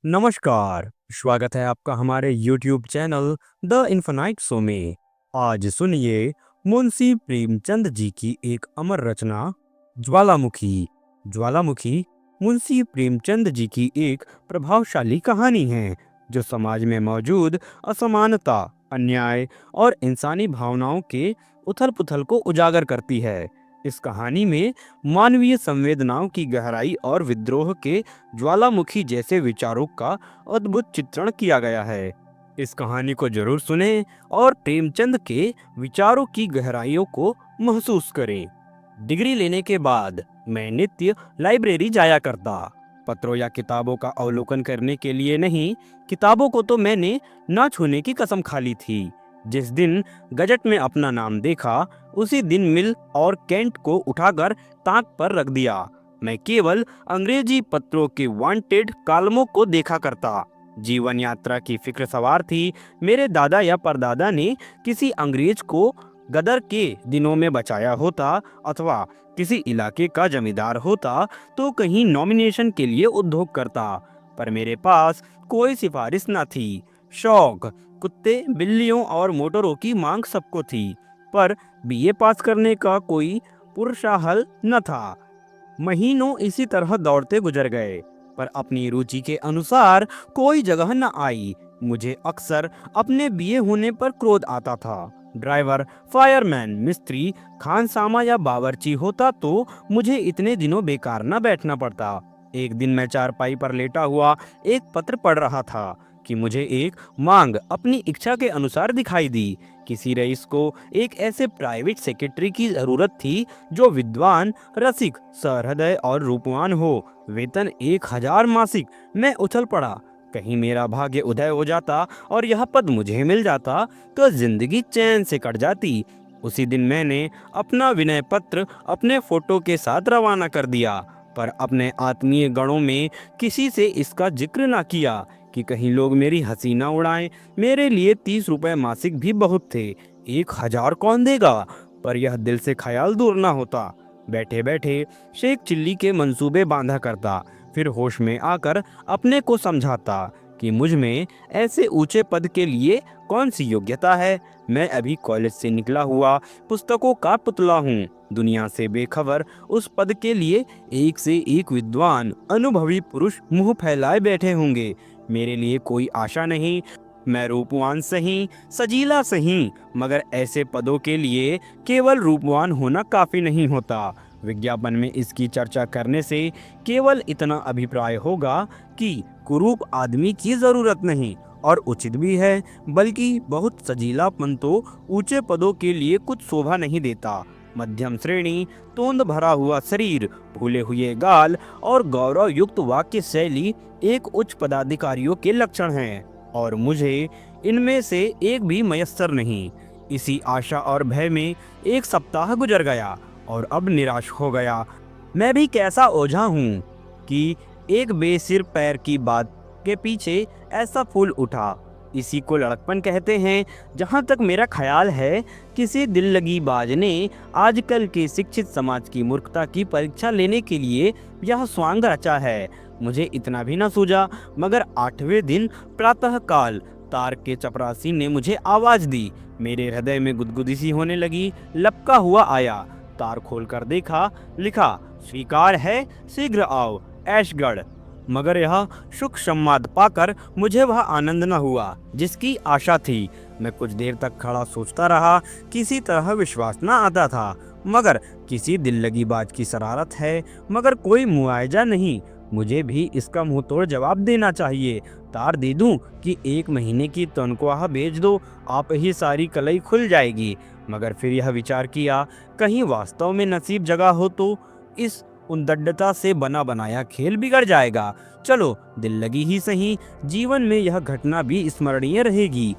नमस्कार, स्वागत है आपका हमारे YouTube channel the infinite show में। आज सुनिए मुंशी प्रेमचंद जी की एक अमर रचना ज्वालामुखी। ज्वालामुखी मुंशी प्रेमचंद जी की एक प्रभावशाली कहानी है जो समाज में मौजूद असमानता, अन्याय और इंसानी भावनाओं के उथल-पुथल को उजागर करती है। इस कहानी में मानवीय संवेदनाओं की गहराई और विद्रोह के ज्वालामुखी जैसे विचारों का अद्भुत चित्रण किया गया है। इस कहानी को जरूर सुनें और प्रेमचंद के विचारों की गहराइयों को महसूस करें। डिग्री लेने के बाद मैं नित्य लाइब्रेरी जाया करता, पत्रों या किताबों का अवलोकन करने के लिए नहीं। किताबों को तो मैंने ना छूने की कसम खा ली थी। जिस दिन गजट में अपना नाम देखा, उसी दिन मिल और कैंट को उठाकर ताक पर रख दिया। मैं केवल अंग्रेजी पत्रों के वांटेड कालमों को देखा करता। जीवन यात्रा की फिक्र सवार थी। मेरे दादा या परदादा ने किसी अंग्रेज को गदर के दिनों में बचाया होता अथवा किसी इलाके का जमींदार होता तो कहीं नॉमिनेशन के लिए उद्योग करता, पर मेरे पास कोई सिफारिश न थी। शौक कुत्ते, बिल्लियों और मोटरों की मांग सबको थी, पर बीए पास करने का कोई पुरुषाहल न था। महीनों इसी तरह दौड़ते गुजर गए, पर अपनी रुचि के अनुसार कोई जगह न आई। मुझे अक्सर अपने बीए होने पर क्रोध आता था। ड्राइवर, फायरमैन, मिस्त्री, खानसामा या बावर्ची होता तो मुझे इतने दिनों बेकार न बैठना पड़ता। एक दिन मैं चारपाई पर लेटा हुआ एक पत्र पढ़ रहा था कि मुझे एक मांग अपनी इच्छा के अनुसार दिखाई दी। किसी रईस को एक ऐसे प्राइवेट सेक्रेटरी की जरूरत थी जो विद्वान, रसिक, सहृदय और रूपवान हो। वेतन 1000 मासिक। मैं उछल पड़ा। कहीं मेरा भाग्य उदय हो जाता और यह पद मुझे मिल जाता तो जिंदगी चैन से कट जाती। उसी दिन मैंने अपना विनय पत्र अपने फोटो के साथ रवाना कर दिया, पर अपने आत्मीय गणों में किसी से इसका जिक्र ना किया कि कहीं लोग मेरी हंसी ना उड़ाएं। मेरे लिए 30 रुपए मासिक भी बहुत थे। 1000 कौन देगा? पर यह दिल से ख्याल दूर ना होता। बैठे बैठे शेख चिल्ली के मंसूबे बांधा करता, फिर होश में आकर अपने को समझाता कि मुझ में ऐसे ऊंचे पद के लिए कौन सी योग्यता है। मैं अभी कॉलेज से निकला हुआ पुस्तकों का पुतला हूँ, दुनिया से बेखबर। उस पद के लिए एक से एक विद्वान, अनुभवी पुरुष मुंह फैलाए बैठे होंगे। मेरे लिए कोई आशा नहीं। मैं रूपवान सही, सजीला सही, मगर ऐसे पदों के लिए केवल रूपवान होना काफी नहीं होता। विज्ञापन में इसकी चर्चा करने से केवल इतना अभिप्राय होगा कि कुरूप आदमी की जरूरत नहीं, और उचित भी है, बल्कि बहुत सजीलापन तो ऊंचे पदों के लिए कुछ शोभा नहीं देता। मध्यम श्रेणी, तोंद भरा हुआ शरीर, फूले हुए गाल और गौरव युक्त वाक्य शैली एक उच्च पदाधिकारियों के लक्षण हैं, और मुझे इनमें से एक भी मयस्सर नहीं। इसी आशा और भय में एक सप्ताह गुजर गया और अब निराश हो गया। मैं भी कैसा ओझा हूँ कि एक बेसिर पैर की बात के पीछे ऐसा फूल उठा। इसी को लड़कपन कहते हैं। जहाँ तक मेरा ख्याल है, किसी दिल लगी बाज ने आजकल के शिक्षित समाज की मूर्खता की परीक्षा लेने के लिए यह स्वांग रचा है। मुझे इतना भी न सूझा, मगर 8वें दिन प्रातःकाल तार के चपरासी ने मुझे आवाज दी। मेरे हृदय में गुदगुदी सी होने लगी। लपका हुआ आया, तार खोलकर देखा, लिखा, स्वीकार है, शीघ्र आओ, ऐशगढ़। मगर यह सुख संवाद पाकर मुझे वह आनंद न हुआ जिसकी आशा थी। मैं कुछ देर तक खड़ा सोचता रहा। किसी तरह विश्वास न आता था, मगर किसी दिल लगी बात की शरारत है, मगर कोई मुआवजा नहीं। मुझे भी इसका मुंह तोड़ जवाब देना चाहिए। तार दे दूं कि 1 महीने की तनख्वाह भेज दो, आप ही सारी कलई खुल जाएगी। मगर फिर यह विचार किया, कहीं वास्तव में नसीब जगह हो तो इस उद्दंडता से बना बनाया खेल बिगड़ जाएगा। चलो, दिल लगी ही सही, जीवन में यह घटना भी स्मरणीय रहेगी।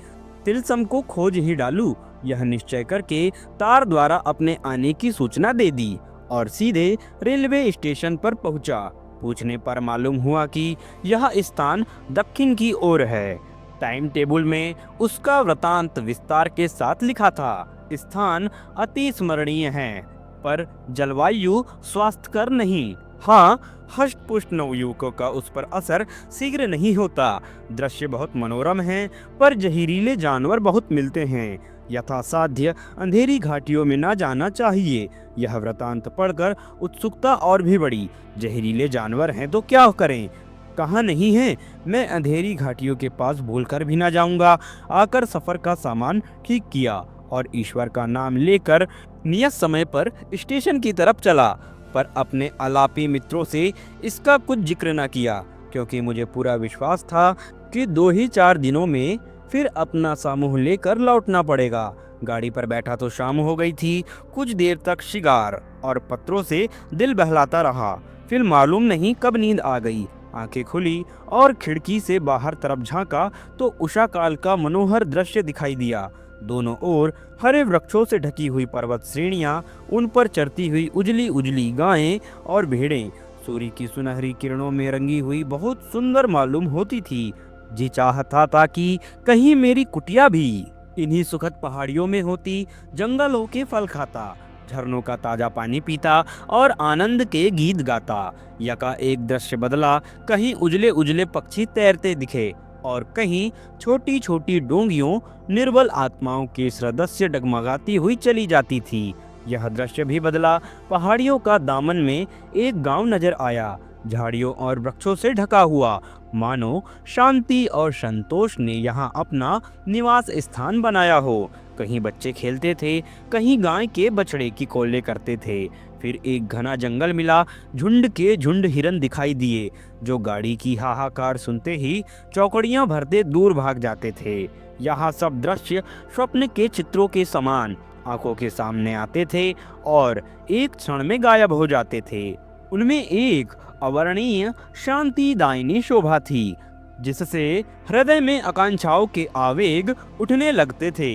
तिलसम को खोज ही डालूं, यह निश्चय करके तार द्वारा अपने आने की सूचना दे दी और सीधे रेलवे स्टेशन पर पहुंचा। पूछने पर मालूम हुआ कि यह स्थान दक्षिण की ओर है। टाइम टेबल में उसका वृतांत विस्तार के साथ लिखा था। स्थान अति स्मरणीय है, पर जलवायु स्वास्थ्यकर नहीं। हाँ, हष्ट-पुष्ट नवयुवकों का उस पर असर शीघ्र नहीं होता। दृश्य बहुत मनोरम है, पर जहरीले जानवर बहुत मिलते हैं। यथासाध्य अंधेरी घाटियों में ना जाना चाहिए। यह वृतांत पढ़कर उत्सुकता और भी बढ़ी। जहरीले जानवर हैं तो क्या करें? कहाँ नहीं है? मैं अंधेरी घाटियों के पास भूलकर भी ना जाऊंगा। आकर सफर का सामान ठीक किया और ईश्वर का नाम लेकर नियत समय पर स्टेशन की तरफ चला, पर अपने आलापी मित्रों से इसका कुछ जिक्र न किया, क्योंकि मुझे पूरा विश्वास था कि 2 ही 4 दिनों में फिर अपना समूह लेकर लौटना पड़ेगा। गाड़ी पर बैठा तो शाम हो गई थी। कुछ देर तक शिगार और पत्रों से दिल बहलाता रहा। फिर मालूम नहीं कब नींद आ गई। आंखें खुली और खिड़की से बाहर तरफ झांका तो उषा काल का मनोहर दृश्य दिखाई दिया। दोनों ओर हरे वृक्षों से ढकी हुई पर्वत श्रेणियां, उन पर चरती हुई उजली उजली गायें और भेड़ें सूर्य की सुनहरी किरणों में रंगी हुई बहुत सुंदर मालूम होती थी। जी चाहता था कि कहीं मेरी कुटिया भी इन्हीं सुखद पहाड़ियों में होती। जंगलों के फल खाता, झरनों का ताजा पानी पीता और आनंद के गीत गाता। यका एक दृश्य बदला। कहीं उजले उजले पक्षी तैरते दिखे और कहीं छोटी छोटी डोंगियों निर्बल आत्माओं के सदस्य डगमगाती हुई चली जाती थी। यह दृश्य भी बदला। पहाड़ियों का दामन में एक गांव नजर आया, झाड़ियों और वृक्षों से ढका हुआ, मानो शांति और संतोष ने यहाँ अपना निवास स्थान बनाया हो। कहीं बच्चे खेलते थे, कहीं गाय के बछड़े की कोल्ले करते थे। फिर एक घना जंगल मिला। झुंड के झुंड हिरन दिखाई दिए, जो गाड़ी की हाहाकार सुनते ही चौकड़ियां भरते दूर भाग जाते थे। यहाँ सब दृश्य स्वप्न के चित्रों के समान आंखों के सामने आते थे और एक क्षण में गायब हो जाते थे। उनमें एक अवर्णनीय शांतिदायिनी शोभा थी, जिससे हृदय में आकांक्षाओं के आवेग उठने लगते थे।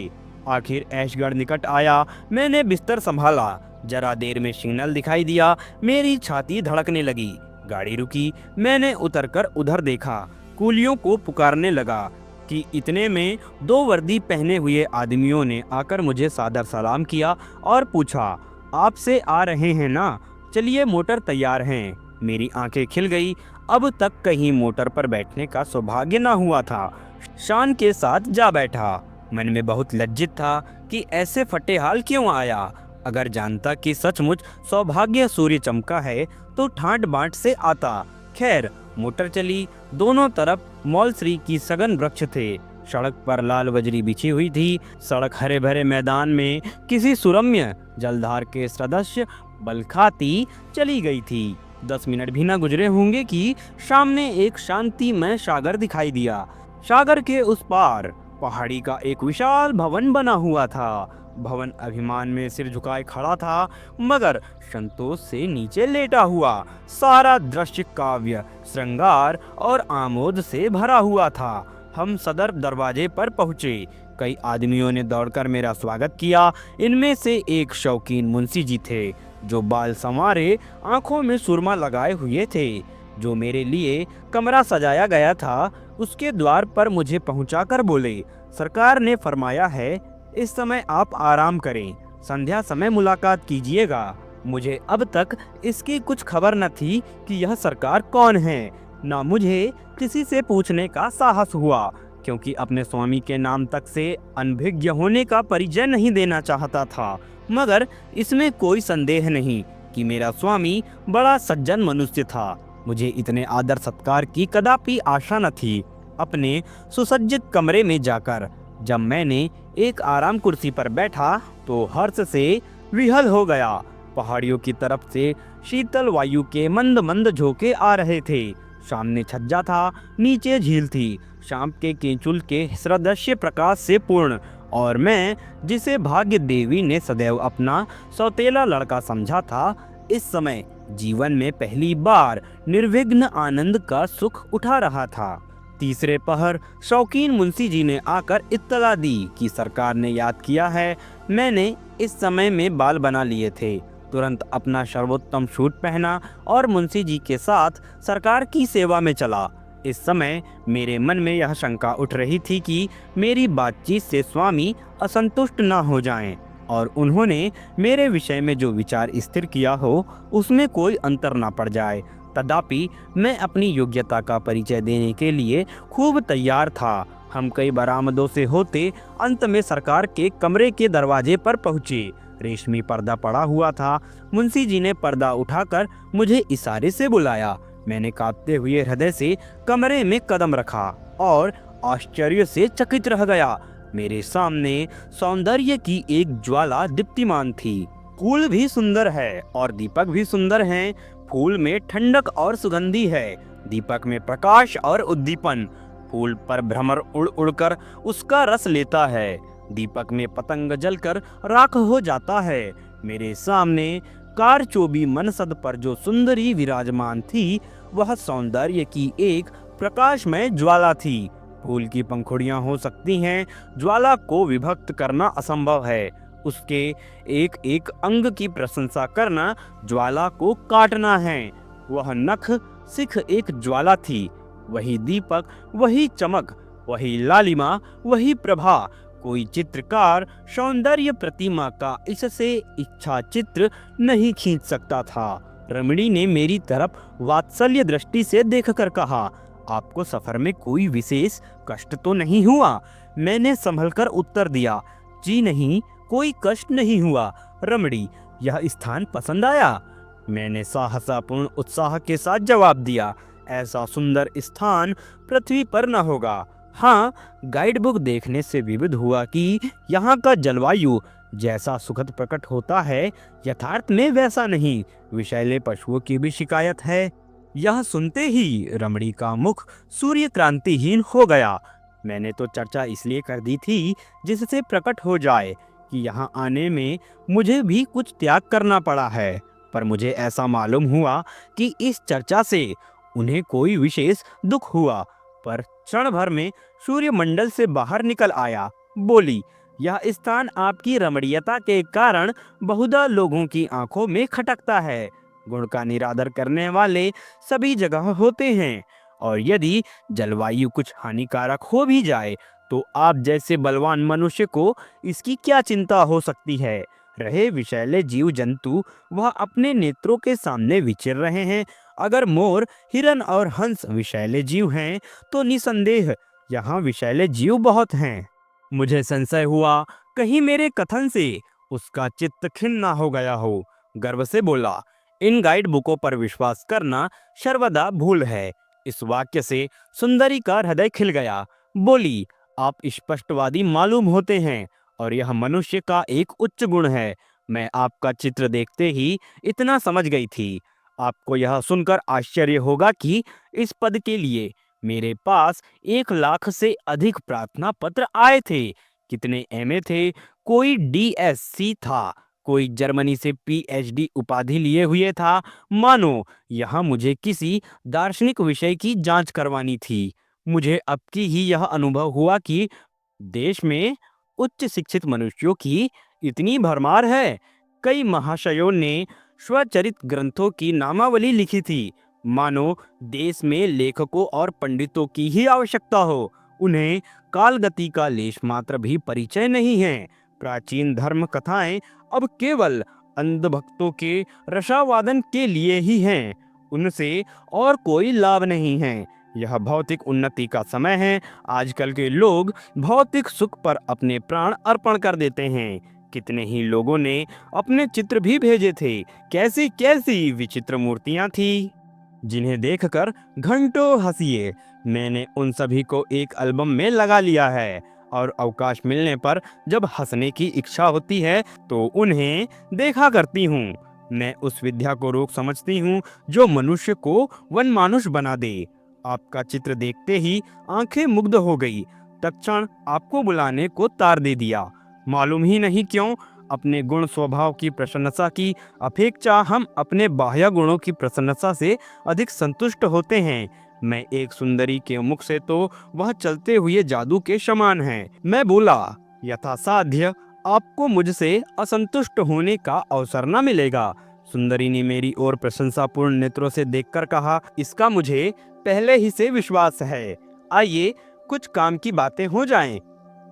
आखिर ऐशगढ़ निकट आया। मैंने बिस्तर संभाला। जरा देर में सिग्नल दिखाई दिया। मेरी छाती धड़कने लगी। गाड़ी रुकी। मैंने उतरकर उधर देखा। कूलियों को पुकारने लगा कि इतने में 2 वर्दी पहने हुए आदमियों ने आकर मुझे सादर सलाम किया और पूछा, आपसे आ रहे हैं ना? चलिए, मोटर तैयार हैं। मेरी आंखें खिल गई। अब तक कहीं मोटर पर बैठने का सौभाग्य न हुआ था। शान के साथ जा बैठा। मन में बहुत लज्जित था कि ऐसे फटे हाल क्यों आया। अगर जानता कि सचमुच सौभाग्य सूर्य चमका है तो ठाट बाट से आता। खैर, मोटर चली। दोनों तरफ मौलश्री की सघन वृक्ष थे। सड़क पर लाल बजरी बिछी हुई थी। सड़क हरे भरे मैदान में किसी सुरम्य जलधार के सदृश बलखाती चली गई थी। 10 मिनट भी न गुजरे होंगे कि सामने एक शांतिमय सागर दिखाई दिया। सागर के उस पार पहाड़ी का एक विशाल भवन बना हुआ था। भवन अभिमान में सिर झुकाए खड़ा था, मगर संतोष से नीचे लेटा हुआ। सारा दृश्य काव्य, श्रृंगार और आमोद से भरा हुआ था। हम सदर दरवाजे पर पहुंचे। कई आदमियों ने दौड़कर मेरा स्वागत किया। इनमें से एक शौकीन मुंशी जी थे, जो बाल संवारे, आंखों में सुरमा लगाए हुए थे। जो मेरे लिए कमरा सजाया गया था, उसके द्वार पर मुझे पहुंचाकर बोले, सरकार ने फरमाया है इस समय आप आराम करें, संध्या समय मुलाकात कीजिएगा। मुझे अब तक इसकी कुछ खबर न थी कि यह सरकार कौन है। ना मुझे किसी से पूछने का साहस हुआ, क्योंकि अपने स्वामी के नाम तक से अनभिज्ञ होने का परिचय नहीं देना चाहता था। मगर इसमें कोई संदेह नहीं कि मेरा स्वामी बड़ा सज्जन मनुष्य था। मुझे इतने आदर सत्कार की कदापि आशा न थी। अपने सुसज्जित कमरे में जाकर जब मैंने एक आराम कुर्सी पर बैठा तो हर्ष से विहल हो गया। पहाड़ियों की तरफ से शीतल वायु के मंद मंद झोंके आ रहे थे। सामने छज्जा था, नीचे झील थी, शाम के केंचुल के सदृश्य प्रकाश से पूर्ण, और मैं जिसे भाग्य देवी ने सदैव अपना सौतेला लड़का समझा था, इस समय जीवन में पहली बार निर्विघ्न आनंद का सुख उठा रहा था। तीसरे पहर शौकीन मुंशी जी ने आकर इत्तला दी कि सरकार ने याद किया है। मैंने इस समय में बाल बना लिए थे। तुरंत अपना सर्वोत्तम सूट पहना और मुंशी जी के साथ सरकार की सेवा में चला। इस समय मेरे मन में यह शंका उठ रही थी कि मेरी बातचीत से स्वामी असंतुष्ट न हो जाएं और उन्होंने मेरे विषय में जो विचार स्थिर किया हो उसमें कोई अंतर न पड़ जाए। तथापि मैं अपनी योग्यता का परिचय देने के लिए खूब तैयार था। हम कई बरामदों से होते अंत में सरकार के कमरे के दरवाजे पर पहुंचे। रेशमी पर्दा पड़ा हुआ था। मुंशी जी ने पर्दा उठाकर मुझे इशारे से बुलाया। मैंने कांपते हुए हृदय से कमरे में कदम रखा और आश्चर्य से चकित रह गया। मेरे सामने सौंदर्य की एक ज्वाला दीप्तिमान थी। फूल भी सुंदर है और दीपक भी सुंदर हैं। फूल में ठंडक और सुगंधी है, दीपक में प्रकाश और उद्दीपन। फूल पर भ्रमर उड़ उड़कर उसका रस लेता है, दीपक में पतंग जलकर राख हो जाता है। मेरे सामने कारचोबी मनसद पर जो सुंदरी विराजमान थी, वह सौंदर्य की एक प्रकाशमय ज्वाला थी। फूल की पंखुड़ियां हो सकती हैं, ज्वाला को विभक्त करना असंभव है। उसके एक एक अंग की प्रशंसा करना ज्वाला को काटना है। वह नख सिख एक ज्वाला थी, वही दीपक, वही चमक, वही लालिमा, वही प्रभा। कोई चित्रकार सौंदर्य प्रतिमा का इससे इच्छा चित्र नहीं खींच सकता था। रमणी ने मेरी तरफ वात्सल्य दृष्टि से देखकर कहा, आपको सफर में कोई विशेष कष्ट तो नहीं हुआ? मैंने संभलकर उत्तर दिया, जी नहीं, कोई कष्ट नहीं हुआ। रमणी, यह स्थान पसंद आया? मैंने साहसापूर्ण उत्साह के साथ जवाब दिया, ऐसा सुंदर स्थान पृथ्वी पर न होगा। हाँ, गाइड बुक देखने से विविध हुआ कि यहाँ का जलवायु जैसा सुखद प्रकट होता है, यथार्थ में वैसा नहीं। विषैले पशुओं की भी शिकायत है। यह सुनते ही रमणी का मुख सूर्य क्रांतिहीन हो गया। मैंने तो चर्चा इसलिए कर दी थी जिससे प्रकट हो जाए कि यहाँ आने में मुझे भी कुछ त्याग करना पड़ा है, पर मुझे ऐसा मालूम हुआ कि इस चर्चा से उन्हें कोई विशेष दुख हुआ। पर क्षण भर में सूर्यमंडल से बाहर निकल आया। बोली, यह स्थान आपकी रमणीयता के कारण बहुधा लोगों की आंखों में खटकता है। गुण का निरादर करने वाले सभी जगह होते हैं, और यदि जलवायु कुछ हानिकारक हो भी जाए तो आप जैसे बलवान मनुष्य को इसकी क्या चिंता हो सकती है। रहे विषैले जीव जंतु, वह अपने नेत्रों के सामने विचर रहे हैं। अगर मोर, हिरन और हंस विषैले जीव हैं, तो निसंदेह यहाँ विषैले जीव बहुत हैं। मुझे संशय हुआ कहीं मेरे कथन से उसका चित्त खिन्न ना हो गया हो। गर्व से बोला, इन गाइड बुकों पर विश्वास करना सर्वदा भूल है। इस वाक्य से सुंदरी का हृदय खिल गया। बोली, आप स्पष्टवादी मालूम होते हैं और यह मनुष्य का एक उच्च गुण है। मैं आपका चित्र देखते ही इतना समझ गई थी। आपको यह सुनकर आश्चर्य होगा कि इस पद के लिए मेरे पास 1 लाख से अधिक प्रार्थना पत्र आए थे। कितने एमए थे, कोई डीएससी था, कोई जर्मनी से पीएचडी उपाधि लिए हुए था। मानो यहाँ मुझे किसी दार्शनिक विषय की जांच करवानी थी। मुझे अब की ही यह अनुभव हुआ कि देश में उच्च शिक्षित मनुष्यों की इतनी भरमार है। कई महाशयों ने स्वचरित ग्रंथों की नामावली लिखी थी, मानो देश में लेखकों और पंडितों की ही आवश्यकता हो। उन्हें कालगति का लेश मात्र भी परिचय नहीं है। प्राचीन धर्म कथाएं अब केवल अंधभक्तों के रसावादन के लिए ही हैं, उनसे और कोई लाभ नहीं है। यह भौतिक उन्नति का समय है। आजकल के लोग भौतिक सुख पर अपने प्राण अर्पण कर देते हैं। कितने ही लोगों ने अपने चित्र भी भेजे थे। कैसी कैसी विचित्र मूर्तियां थी, जिन्हें देखकर घंटों हंसिए। मैंने उन सभी को एक एल्बम में लगा लिया है, और अवकाश मिलने पर जब हंसने की इच्छा होती है तो उन्हें देखा करती हूँ। मैं उस विद्या को रोग समझती हूँ जो मनुष्य को वनमानुष बना दे। आपका चित्र देखते ही आंखें मुग्ध हो गई। तत्क्षण आपको बुलाने को तार दे दिया। मालूम ही नहीं क्यों, अपने गुण स्वभाव की प्रशंसा की अपेक्षा हम अपने बाह्य गुणों की प्रशंसा से अधिक संतुष्ट होते हैं। मैं एक सुंदरी के मुख से तो वह चलते हुए जादू के समान है। मैं बोला, यथासाध्य आपको मुझसे असंतुष्ट होने का अवसर न मिलेगा। सुंदरी ने मेरी ओर प्रशंसापूर्ण नेत्रों से देखकर कहा, इसका मुझे पहले ही से विश्वास है। आइए कुछ काम की बातें हो जाएं।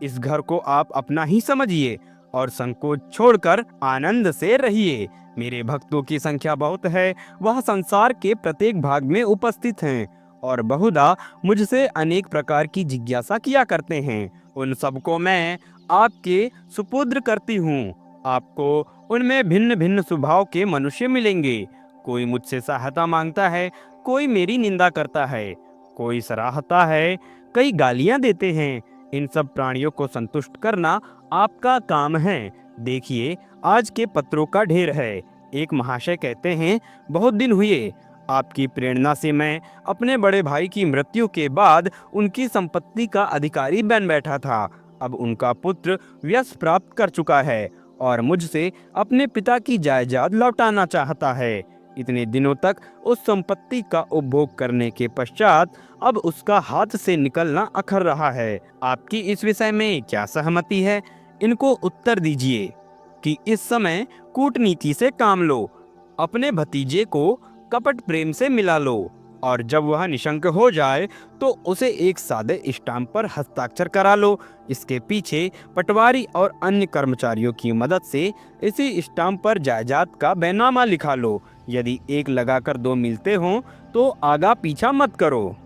इस घर को आप अपना ही समझिए। और संकोच छोड़कर आनंद से रहिए। मेरे भक्तों की संख्या बहुत है, वह संसार के प्रत्येक भाग में उपस्थित हैं और बहुधा मुझसे अनेक प्रकार की जिज्ञासा किया करते हैं। उन सबको मैं आपके सुपुत्र करती हूँ। आपको उनमें भिन्न भिन्न स्वभाव के मनुष्य मिलेंगे। कोई मुझसे सहायता मांगता है, कोई मेरी निंदा करता है, कोई सराहता है, कई गालियां देते हैं। इन सब प्राणियों को संतुष्ट करना आपका काम है। देखिए, आज के पत्रों का ढेर है। एक महाशय कहते हैं, बहुत दिन हुए आपकी प्रेरणा से मैं अपने बड़े भाई की मृत्यु के बाद उनकी संपत्ति का अधिकारी बन बैठा था। अब उनका पुत्र यश प्राप्त कर चुका है और मुझसे अपने पिता की जायदाद लौटाना चाहता है। इतने दिनों तक उस संपत्ति का उपभोग करने के पश्चात अब उसका हाथ से निकलना अखर रहा है। आपकी इस विषय में क्या सहमति है? इनको उत्तर दीजिए कि इस समय कूटनीति से काम लो, अपने भतीजे को कपट प्रेम से मिला लो और जब वह निशंक हो जाए तो उसे एक सादे स्टाम्प पर हस्ताक्षर करा लो। इसके पीछे पटवारी और अन्य कर्मचारियों की मदद से इसी स्टाम्प पर जायदाद का बैनामा लिखा लो। यदि एक लगाकर दो मिलते हों तो आगा पीछा मत करो।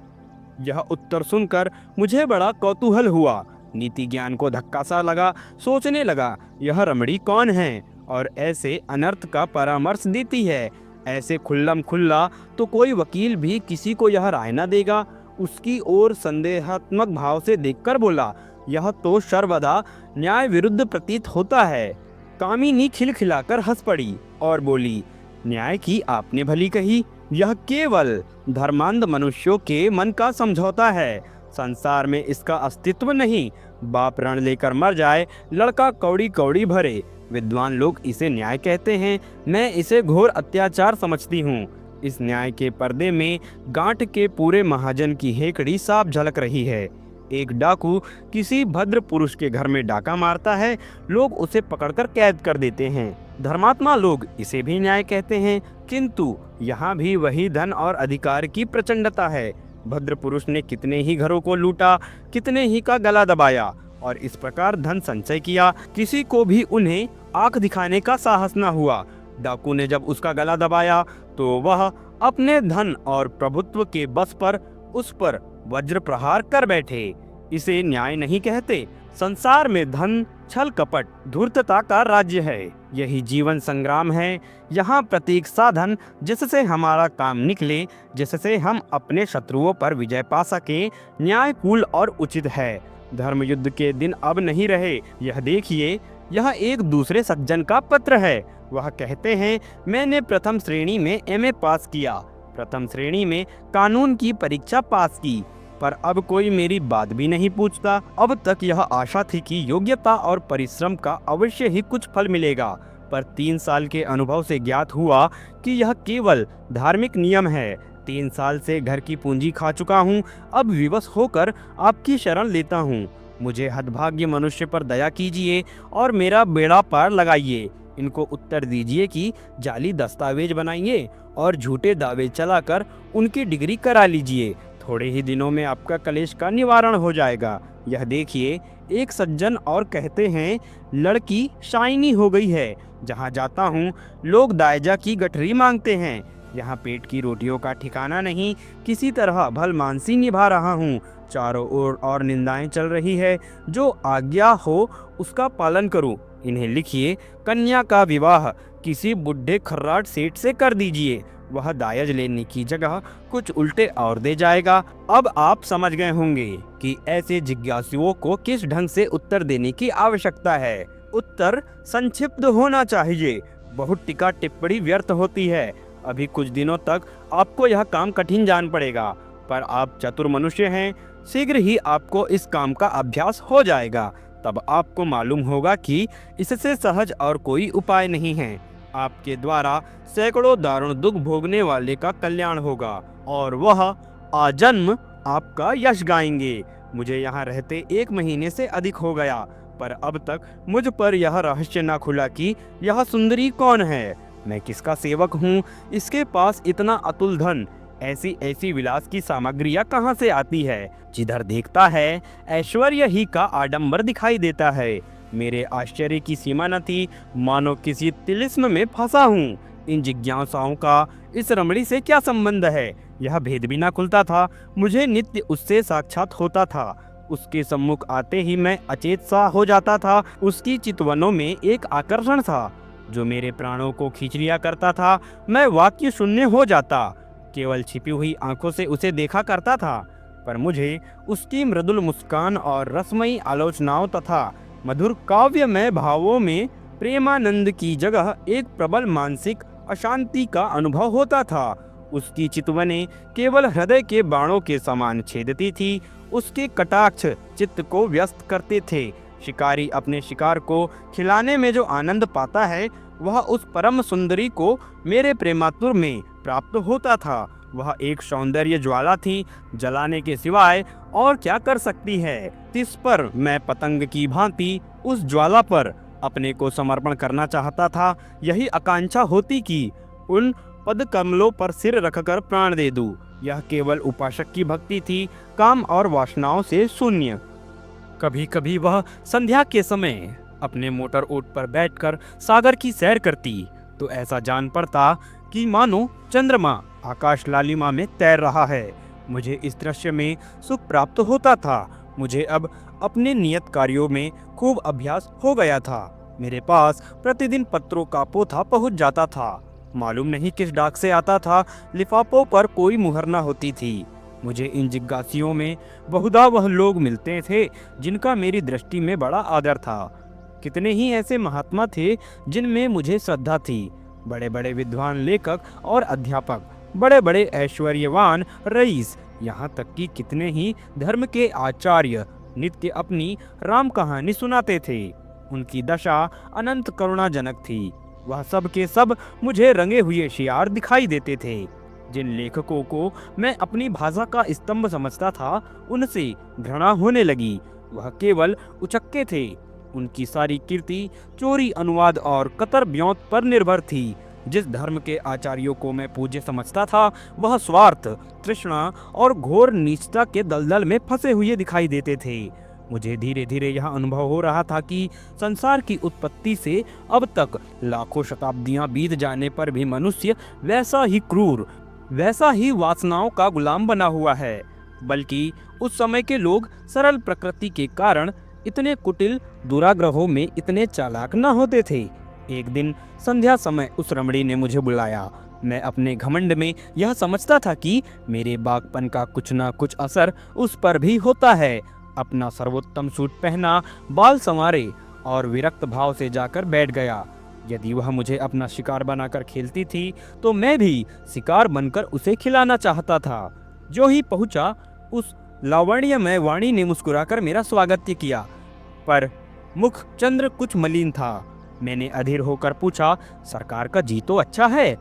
यह उत्तर सुनकर मुझे बड़ा कौतूहल हुआ। नीति ज्ञान को धक्का सा लगा। सोचने लगा, यह रमणी कौन है और ऐसे अनर्थ का परामर्श देती है। ऐसे खुल्लम खुल्ला तो कोई वकील भी किसी को यह राय न देगा। उसकी ओर संदेहात्मक भाव से देखकर बोला, यह तो सर्वदा न्याय विरुद्ध प्रतीत होता है। कामिनी खिलखिलाकर हंस पड़ी और बोली, न्याय की आपने भली कही। यह केवल धर्मांध मनुष्यों के मन का समझौता है। संसार में इसका अस्तित्व नहीं। बाप रण लेकर मर जाए, लड़का कौड़ी कौड़ी भरे। विद्वान लोग इसे न्याय कहते हैं, मैं इसे घोर अत्याचार समझती हूँ। इस न्याय के पर्दे में गांठ के पूरे महाजन की हेकड़ी साफ झलक रही है। एक डाकू किसी भद्र पुरुष के घर में डाका मारता है, लोग उसे पकड़कर कैद कर देते हैं। धर्मात्मा लोग इसे भी न्याय कहते हैं, किंतु यहाँ भी वही धन और अधिकार की प्रचंडता है। भद्र पुरुष ने कितने ही घरों को लूटा, कितने ही का गला दबाया और इस प्रकार धन संचय किया, किसी को भी उन्हें आंख दिखाने का साहस न हुआ। डाकू ने जब उसका गला दबाया तो वह अपने धन और प्रभुत्व के बस पर उस पर वज्र प्रहार कर बैठे। इसे न्याय नहीं कहते। संसार में धन, छल कपट, धूर्तता का राज्य है। यही जीवन संग्राम है। यहाँ प्रत्येक साधन जिससे हमारा काम निकले, जिससे हम अपने शत्रुओं पर विजय पा सके, न्यायपूर्ण और उचित है। धर्म युद्ध के दिन अब नहीं रहे। यह देखिए, यह एक दूसरे सज्जन का पत्र है। वह कहते हैं, मैंने प्रथम श्रेणी में एमए पास किया, प्रथम श्रेणी में कानून की परीक्षा पास की, पर अब कोई मेरी बात भी नहीं पूछता। अब तक यह आशा थी कि योग्यता और परिश्रम का अवश्य ही कुछ फल मिलेगा, पर 3 साल के अनुभव से ज्ञात हुआ कि यह केवल धार्मिक नियम है। 3 साल से घर की पूंजी खा चुका हूँ। अब विवश होकर आपकी शरण लेता हूँ। मुझे हतभाग्य मनुष्य पर दया कीजिए और मेरा बेड़ा पार लगाइए। इनको उत्तर दीजिए कि जाली दस्तावेज बनाइए और झूठे दावे चलाकर उनकी डिग्री करा लीजिए। थोड़े ही दिनों में आपका कलेश का निवारण हो जाएगा। यह देखिए, एक सज्जन और कहते हैं, लड़की शाइनी हो गई है। जहाँ जाता हूँ लोग दायजा की गठरी मांगते हैं। यहाँ पेट की रोटियों का ठिकाना नहीं। किसी तरह भलमानसी निभा रहा हूँ। चारों ओर और निंदाएं चल रही है। जो आज्ञा हो उसका पालन करूँ। इन्हें लिखिए, कन्या का विवाह किसी बुढ़े खर्राट सेठ से कर दीजिए। वह दायज लेने की जगह कुछ उल्टे और दे जाएगा। अब आप समझ गए होंगे कि ऐसे जिज्ञासुओं को किस ढंग से उत्तर देने की आवश्यकता है। उत्तर संक्षिप्त होना चाहिए। बहुत टिका टिप्पणी व्यर्थ होती है। अभी कुछ दिनों तक आपको यह काम कठिन जान पड़ेगा, पर आप चतुर मनुष्य हैं। शीघ्र ही आपको इस काम का अभ्यास हो जाएगा। तब आपको मालूम होगा कि इससे सहज और कोई उपाय नहीं है। आपके द्वारा सैकड़ों दारुण दुख भोगने वाले का कल्याण होगा और वह आजन्म आपका यश गाएंगे। मुझे यहाँ रहते 1 महीने से अधिक हो गया, पर अब तक मुझ पर यह रहस्य न खुला कि यह सुंदरी कौन है, मैं किसका सेवक हूँ, इसके पास इतना अतुल धन, ऐसी ऐसी विलास की सामग्रियाँ कहाँ से आती है। जिधर देखता है ऐश्वर्य ही का आडंबर दिखाई देता है। मेरे आश्चर्य की सीमा न थी, मानो किसी तिलिस्म में फंसा हूँ। इन जिज्ञासाओं का इस रमणी से क्या संबंध है, यह भेद भी ना खुलता था। मुझे नित्य उससे साक्षात होता था। उसके सम्मुख आते ही मैं अचेत सा हो जाता था। उसकी चितवनों में एक आकर्षण था जो मेरे प्राणों को खींच लिया करता था। मैं वाक्य शून्य हो जाता, केवल छिपी हुई आंखों से उसे देखा करता था। पर मुझे उसकी मृदुल मुस्कान और रसमयी आलोचनाओं तथा मधुर काव्यमय भावों में प्रेमानंद की जगह एक प्रबल मानसिक अशांति का अनुभव होता था। उसकी चितवनें केवल हृदय के बाणों के समान छेदती थी। उसके कटाक्ष चित्त को व्यस्त करते थे। शिकारी अपने शिकार को खिलाने में जो आनंद पाता है, वह उस परम सुंदरी को मेरे प्रेमातुर में प्राप्त होता था। वह एक सौंदर्य ज्वाला थी, जलाने के सिवाय और क्या कर सकती है। इस पर मैं पतंग की भांति उस ज्वाला पर अपने को समर्पण करना चाहता था। यही आकांक्षा होती कि उन पद कमलों पर सिर रखकर प्राण दे दूं। यह केवल उपासक की भक्ति थी, काम और वासनाओं से शून्य। कभी कभी वह संध्या के समय अपने मोटर ओट पर बैठकर सागर की सैर करती तो ऐसा जान पड़ता कि मानो चंद्रमा आकाश लालिमा में तैर रहा है। मुझे इस दृश्य में सुख प्राप्त होता था। मुझे अब अपने नियत कार्यों में खूब अभ्यास हो गया था। मेरे पास प्रतिदिन पत्रों का पोथा पहुंच जाता था। मालूम नहीं किस डाक से आता था। लिफाफों पर कोई मुहर न होती थी। मुझे इन जिज्ञासियों में बहुधा वह लोग मिलते थे जिनका मेरी दृष्टि में बड़ा आदर था। कितने ही ऐसे महात्मा थे जिनमें मुझे श्रद्धा थी। बड़े बड़े विद्वान लेखक और अध्यापक, बड़े बड़े ऐश्वर्यवान रईस, यहाँ तक कि कितने ही धर्म के आचार्य नित्य अपनी राम कहानी सुनाते थे। उनकी दशा अनंत करुणाजनक थी। वह सब के सब मुझे रंगे हुए शियार दिखाई देते थे। जिन लेखकों को मैं अपनी भाषा का स्तंभ समझता था, उनसे घृणा होने लगी। वह केवल उचक्के थे। उनकी सारी कीर्ति चोरी, अनुवाद और कतर ब्योंत पर निर्भर थी। जिस धर्म के आचार्यों को मैं पूज्य समझता था, वह स्वार्थ, तृष्णा और घोर नीचता के दलदल में फंसे हुए दिखाई देते थे। मुझे धीरे धीरे यह अनुभव हो रहा था कि संसार की उत्पत्ति से अब तक लाखों शताब्दियां बीत जाने पर भी मनुष्य वैसा ही क्रूर, वैसा ही वासनाओं का गुलाम बना हुआ है। बल्कि उस समय के लोग सरल प्रकृति के कारण इतने कुटिल, दुराग्रहों में इतने चालाक न होते थे। एक दिन संध्या समय उस रमणी ने मुझे बुलाया। मैं अपने घमंड में यह समझता था कि मेरे बागपन का कुछ न कुछ असर उस पर भी होता है। अपना सर्वोत्तम सूट पहना, बाल संवारे और विरक्त भाव से जाकर बैठ गया। यदि वह मुझे अपना शिकार बनाकर खेलती थी तो मैं भी शिकार बनकर उसे खिलाना चाहता था। जो ही पहुंचा, उस लावण्यमय वाणी ने मुस्कुराकर मेरा स्वागत किया, पर मुख चंद्र कुछ मलिन था। मैंने अधीर होकर पूछा, सरकार का जी तो अच्छा है?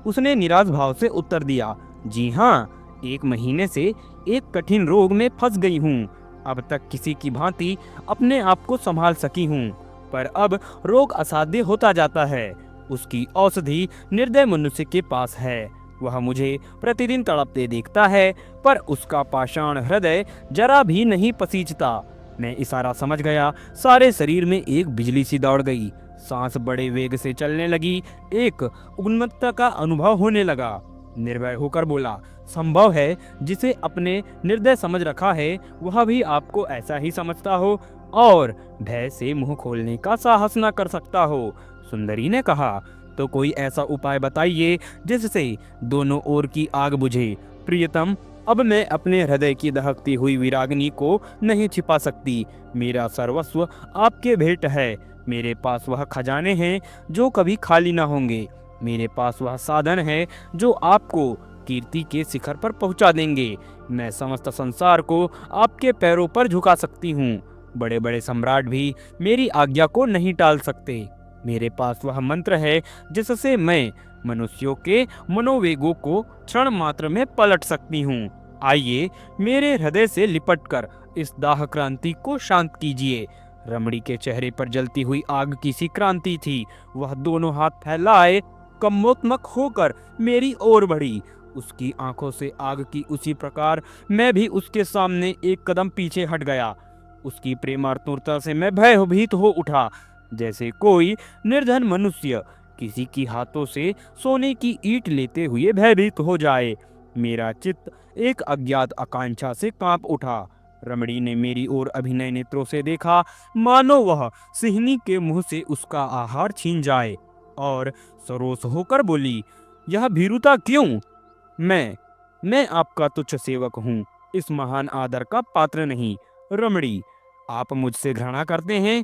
उसने निराश भाव से उत्तर दिया, जी हाँ, 1 महीने से एक कठिन रोग में फंस गई हूँ। अब तक किसी की भांति अपने आप को संभाल सकी हूँ, पर अब रोग असाध्य होता जाता है। उसकी औषधि निर्दय मनुष्य के पास है। वह मुझे प्रतिदिन तड़पते देखता है, पर उसका पाषाण हृदय जरा भी नहीं पसीजता। मैं इशारा समझ गया। सारे शरीर में एक बिजली सी दौड़ गई। सांस बड़े वेग से चलने लगी। एक उन्मत्तता का अनुभव होने लगा। निर्भय होकर बोला, संभव है जिसे अपने निर्दय समझ रखा है वह भी आपको ऐसा ही समझता हो और भय से मुंह खोलने का साहस न कर सकता हो। सुंदरी ने कहा, तो कोई ऐसा उपाय बताइए जिससे दोनों ओर की आग बुझे। प्रियतम, अब मैं अपने हृदय की दहकती हुई विरागिनी को नहीं छिपा सकती। मेरा सर्वस्व आपके भेंट है। मेरे पास वह खजाने हैं जो कभी खाली ना होंगे। मेरे पास वह साधन है जो आपको कीर्ति के शिखर पर पहुंचा देंगे। मैं समस्त संसार को आपके पैरों पर झुका सकती हूँ। बड़े बड़े सम्राट भी मेरी आज्ञा को नहीं टाल सकते। मेरे पास वह मंत्र है जिससे मैं मनुष्यों के मनोवेगों को क्षण मात्र में पलट सकती हूँ। आइए, मेरे हृदय से लिपटकर इस दाह क्रांति को शांत कीजिए। रमणी के चेहरे पर जलती हुई आग की सी क्रांति थी। वह दोनों हाथ फैलाए कम्मोत्मक होकर मेरी ओर बढ़ी। उसकी आंखों से आग की उसी प्रकार मैं भी उसके सामने एक कदम पीछे हट गया। उसकी प्रेमातुरता से मैं भयभीत हो उठा, जैसे कोई निर्धन मनुष्य किसी की हाथों से सोने की ईंट लेते हुए भयभीत हो जाए। मेरा चित्त एक अज्ञात आकांक्षा से कांप उठा। रमणी ने मेरी ओर अभिनय नेत्रों से देखा, मानो वह सिंहनी के मुंह से उसका आहार छीन जाए, और सरोस होकर बोली, यह भीरुता क्यों? मैं आपका तुच्छ सेवक हूँ, इस महान आदर का पात्र नहीं। रमणी, आप मुझसे घृणा करते हैं।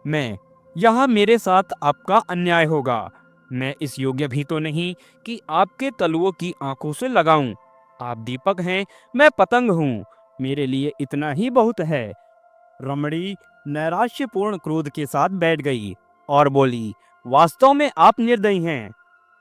मैं यह मेरे साथ आपका अन्याय होगा। मैं इस योग्य भी तो नहीं कि आपके तलुओं की आंखों से लगाऊं। आप दीपक हैं, मैं पतंग हूँ, मेरे लिए इतना ही बहुत है। रमणी नैराश्यपूर्ण क्रोध के साथ बैठ गई और बोली, वास्तव में आप निर्दयी हैं।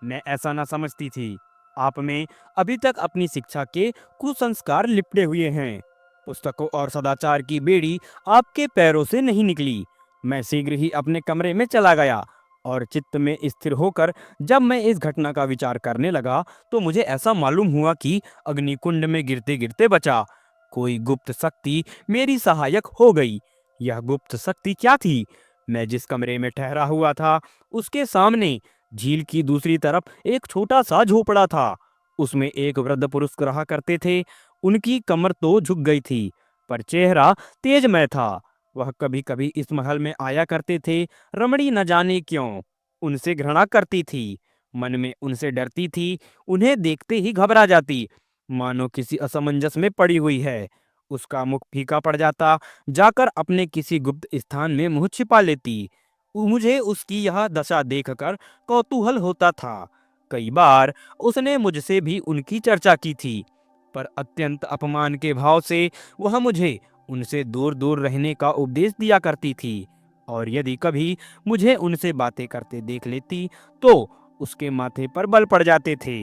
मैं ऐसा न समझती थी। आप में अभी तक अपनी शिक्षा के कुसंस्कार लिपटे हुए हैं। पुस्तकों और सदाचार की बेड़ी आपके पैरों से नहीं निकली। मैं शीघ्र ही अपने कमरे में चला गया और चित्त में स्थिर होकर जब मैं इस घटना का विचार करने लगा तो मुझे ऐसा मालूम हुआ कि अग्निकुंड में गिरते गिरते बचा। कोई गुप्त शक्ति मेरी सहायक हो गई। यह गुप्त शक्ति क्या थी? मैं जिस कमरे में ठहरा हुआ था उसके सामने झील की दूसरी तरफ एक छोटा सा झोपड़ा था। उसमें एक वृद्ध पुरुष रहा करते थे। उनकी कमर तो झुक गई थी, पर चेहरा तेजमय था। वह कभी कभी इस महल में आया करते थे। रमणी न जाने क्यों उनसे घृणा करती थी, मन में उनसे डरती थी। उन्हें देखते ही घबरा जाती, मानो किसी असमंजस में पड़ी हुई है। उसका मुख फीका पड़ जाता, जाकर अपने किसी गुप्त स्थान में मुंह छिपा लेती। मुझे उसकी यह दशा देखकर कौतूहल होता था। कई बार उसने मुझसे भी उनकी चर्चा की थी, पर अत्यंत अपमान के भाव से वह मुझे उनसे दूर दूर रहने का उपदेश दिया करती थी। और यदि कभी मुझे उनसे बातें करते देख लेती तो उसके माथे पर बल पड़ जाते थे।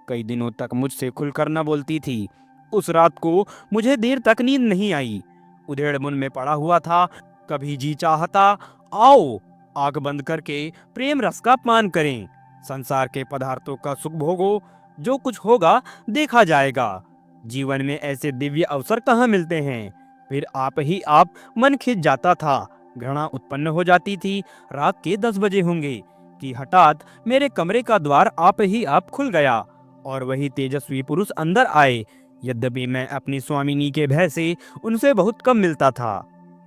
कई दिनों तक मुझसे खुलकर न बोलती थी। उस रात को मुझे देर तक नींद नहीं आई। उधेड़ बुन में पड़ा हुआ था। कभी जी चाहता, आओ आंख बंद करके प्रेम रस का पान करें, संसार के पदार्थों का सुख भोगो, जो कुछ होगा देखा जाएगा। जीवन में ऐसे दिव्य अवसर कहाँ मिलते हैं। फिर आप ही आप मन खिंच जाता था, घृणा उत्पन्न हो जाती थी। रात के 10 बजे होंगे कि हठात मेरे कमरे का द्वार आप ही आप खुल गया और वही तेजस्वी पुरुष अंदर आए। यद्यपि मैं अपनी स्वामिनी के भय से उनसे बहुत कम मिलता था,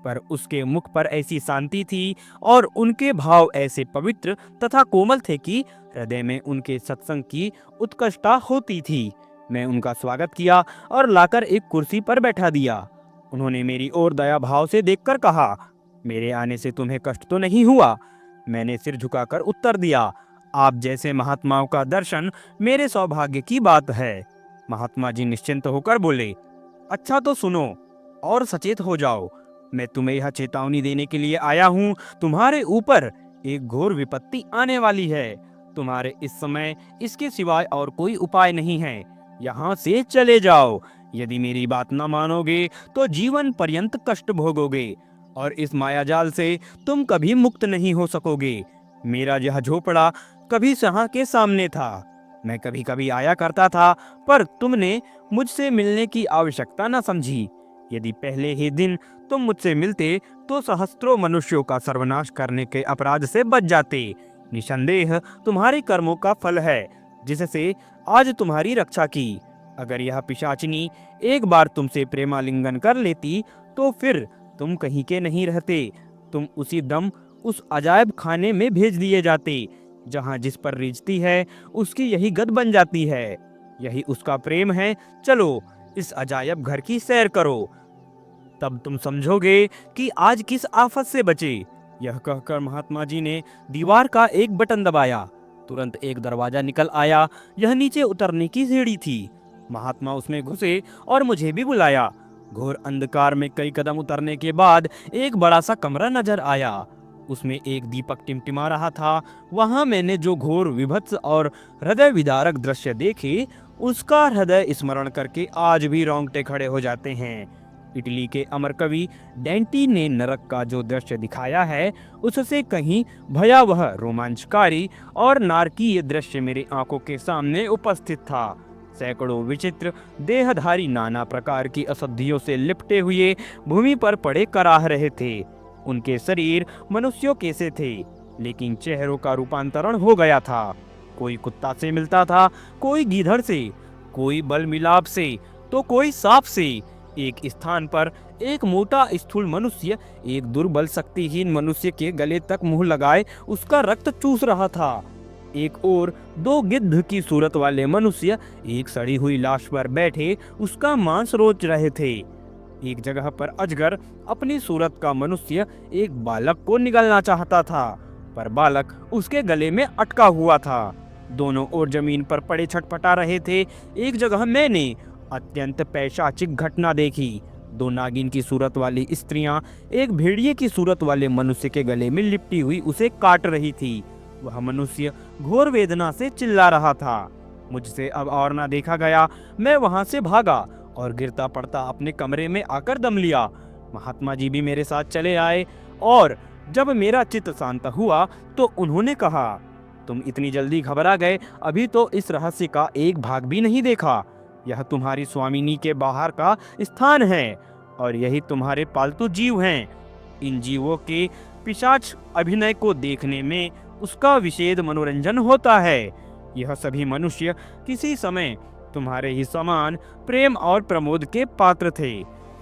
पर उसके मुख पर ऐसी शांति थी और उनके भाव ऐसे पवित्र तथा कोमल थे कि हृदय में उनके सत्संग की उत्कर्षता होती थी। मैं उनका स्वागत किया और लाकर एक कुर्सी पर बैठा दिया। उन्होंने मेरी ओर दया भाव से देखकर कहा, मेरे आने से तुम्हें कष्ट तो नहीं हुआ? मैंने सिर झुकाकर उत्तर दिया, आप जैसे महात्माओं का दर्शन मेरे सौभाग्य की बात है। महात्मा जी निश्चिंत होकर बोले, अच्छा तो सुनो और सचेत हो जाओ। मैं तुम्हें यह चेतावनी देने के लिए आया हूँ, तुम्हारे ऊपर एक घोर विपत्ति आने वाली है। तुम्हारे इस समय इसके सिवाय और कोई उपाय नहीं है। यहाँ से चले जाओ। यदि मेरी बात न मानोगे तो जीवन पर्यंत कष्ट भोगोगे और इस मायाजाल से तुम कभी मुक्त नहीं हो सकोगे। मेरा यह झोपड़ा कभी सहा के सामने था। मैं कभी कभी आया करता था, पर तुमने मुझसे मिलने की आवश्यकता न समझी। यदि पहले ही दिन तुम मुझसे मिलते तो सहस्त्रों मनुष्यों का सर्वनाश करने के अपराध से बच जाते। निसंदेह तुम्हारे कर्मों का फल है जिससे आज तुम्हारी रक्षा की। अगर यह पिशाचिनी एक बार तुमसे प्रेमालिंगन कर लेती तो फिर तुम कहीं के नहीं रहते। तुम उसी दम उस अजायब खाने में भेज दिए जाते जहां जिस पर रिझती है उसकी यही गद बन जाती है। यही उसका प्रेम है। चलो इस अजायब घर की सैर करो, तब तुम समझोगे कि आज किस आफत से बचे। यह कहकर महात्मा जी ने दीवार का एक बटन दबाया। तुरंत एक दरवाजा निकल आया। यह नीचे उतरने की सीढ़ी थी। महात्मा उसमें घुसे और मुझे भी बुलाया। घोर अंधकार में कई कदम उतरने के बाद एक बड़ा सा कमरा नजर आया। उसमें एक दीपक टिमटिमा रहा था। वहां मैंने जो घोर विभत्स और हृदय विदारक दृश्य देखे उसका हृदय स्मरण करके आज भी रोंगटे खड़े हो जाते हैं। इटली के अमर कवि डेंटी ने नरक का जो दृश्य दिखाया है उससे कहीं भयावह, रोमांचकारी और नारकीय दृश्य मेरी आंखों के सामने उपस्थित था। सैकड़ों विचित्र देहधारी नाना प्रकार की अशुद्धियों से लिपटे हुए भूमि पर पड़े कराह रहे थे। उनके शरीर मनुष्यों के से थे, लेकिन चेहरों का रूपांतरण हो गया था। कोई कुत्ता से मिलता था, कोई गीधड़ से, कोई बल मिलाप से, तो कोई सांप से। एक स्थान पर एक मोटा स्थूल मनुष्य एक दुर्बल शक्तिहीन मनुष्य के गले तक मुंह लगाए उसका रक्त चूस रहा था। एक और दो गिद्ध की सूरत वाले मनुष्य एक सड़ी हुई लाश पर बैठे उसका मांस रोच रहे थे। एक जगह पर अजगर अपनी सूरत का मनुष्य एक बालक को निगलना चाहता था, पर बालक उसके गले में अटका हुआ था। दोनों ओर जमीन पर पड़े छटपटा रहे थे। एक जगह मैंने अत्यंत पैशाचिक घटना देखी। दो नागिन की सूरत वाली स्त्रियां एक भेड़िए की सूरत वाले मनुष्य के गले में लिपटी हुई उसे काट रही थी। वह मनुष्य घोर वेदना से चिल्ला रहा था। मुझसे अब और ना देखा गया। मैं वहां से भागा और गिरता पड़ता अपने कमरे में आकर दम लिया। महात्मा जी भी मेरे साथ चले आए और जब मेरा चित्त शांत हुआ तो उन्होंने कहा, तुम इतनी जल्दी घबरा गए, अभी तो इस रहस्य का एक भाग भी नहीं देखा। यह तुम्हारी स्वामिनी के बाहर का स्थान है और यही तुम्हारे पालतू जीव हैं। इन जीवों के पिशाच अभिनय को देखने में उसका विशेष मनोरंजन होता है। यह सभी मनुष्य किसी समय तुम्हारे ही समान प्रेम और प्रमोद के पात्र थे,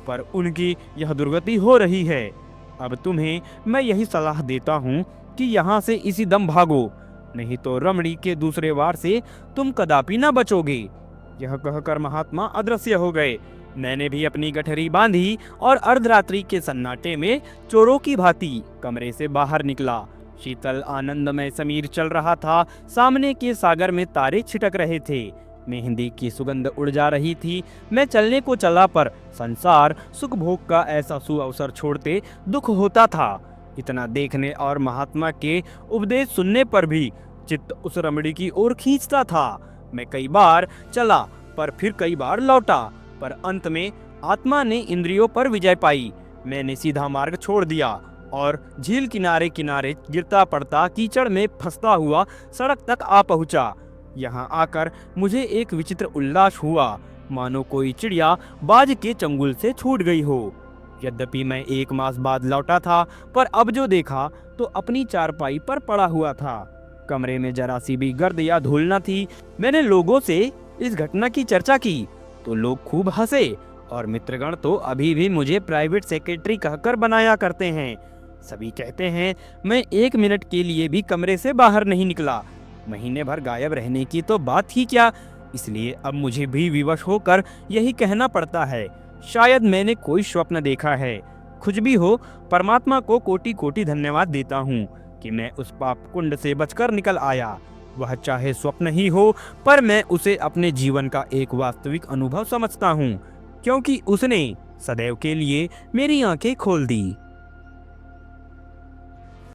पर उनकी यह दुर्गति हो रही है। अब तुम्हें मैं यही सलाह देता हूँ कि यहाँ से इसी दम भागो, नहीं तो रमणी के दूसरे वार से तुम कदापि न बचोगे। यह कहकर महात्मा अदृश्य हो गए। मैंने भी अपनी गठरी बांधी और अर्धरात्रि के सन्नाटे में चोरों की भांति कमरे से बाहर निकला। शीतल आनंदमय समीर चल रहा था। सामने के सागर में तारे छिटक रहे थे। मेहंदी की सुगंध उड़ जा रही थी। मैं चलने को चला, पर संसार सुख भोग का ऐसा सुअवसर छोड़ते दुख होता था। इतना देखने और महात्मा के उपदेश सुनने पर भी चित्त उस रमणी की ओर खींचता था। मैं कई बार चला, पर फिर कई बार लौटा, पर अंत में आत्मा ने इंद्रियों पर विजय पाई। मैंने सीधा मार्ग छोड़ दिया और झील किनारे किनारे गिरता पड़ता कीचड़ में फंसता हुआ सड़क तक आ पहुंचा। यहाँ आकर मुझे एक विचित्र उल्लास हुआ, मानो कोई चिड़िया बाज के चंगुल से छूट गई हो। यद्यपि मैं 1 मास बाद लौटा था, पर अब जो देखा तो अपनी चारपाई पर पड़ा हुआ था। कमरे में जरा सी भी गर्द या धूल न थी। मैंने लोगों से इस घटना की चर्चा की तो लोग खूब हंसे और मित्रगण तो अभी भी मुझे प्राइवेट सेक्रेटरी कहकर बनाया करते हैं। सभी कहते हैं मैं 1 मिनट के लिए भी कमरे से बाहर नहीं निकला। महीने भर गायब रहने की तो बात ही क्या। इसलिए अब मुझे भी विवश होकर यही कहना पड़ता है, शायद मैंने कोई स्वप्न देखा है। कुछ भी हो, परमात्मा को कोटि कोटि धन्यवाद देता हूँ कि मैं उस पाप कुंड से बचकर निकल आया। वह चाहे स्वप्न ही हो, पर मैं उसे अपने जीवन का एक वास्तविक अनुभव समझता हूँ, क्योंकि उसने सदैव के लिए मेरी आंखें खोल दी।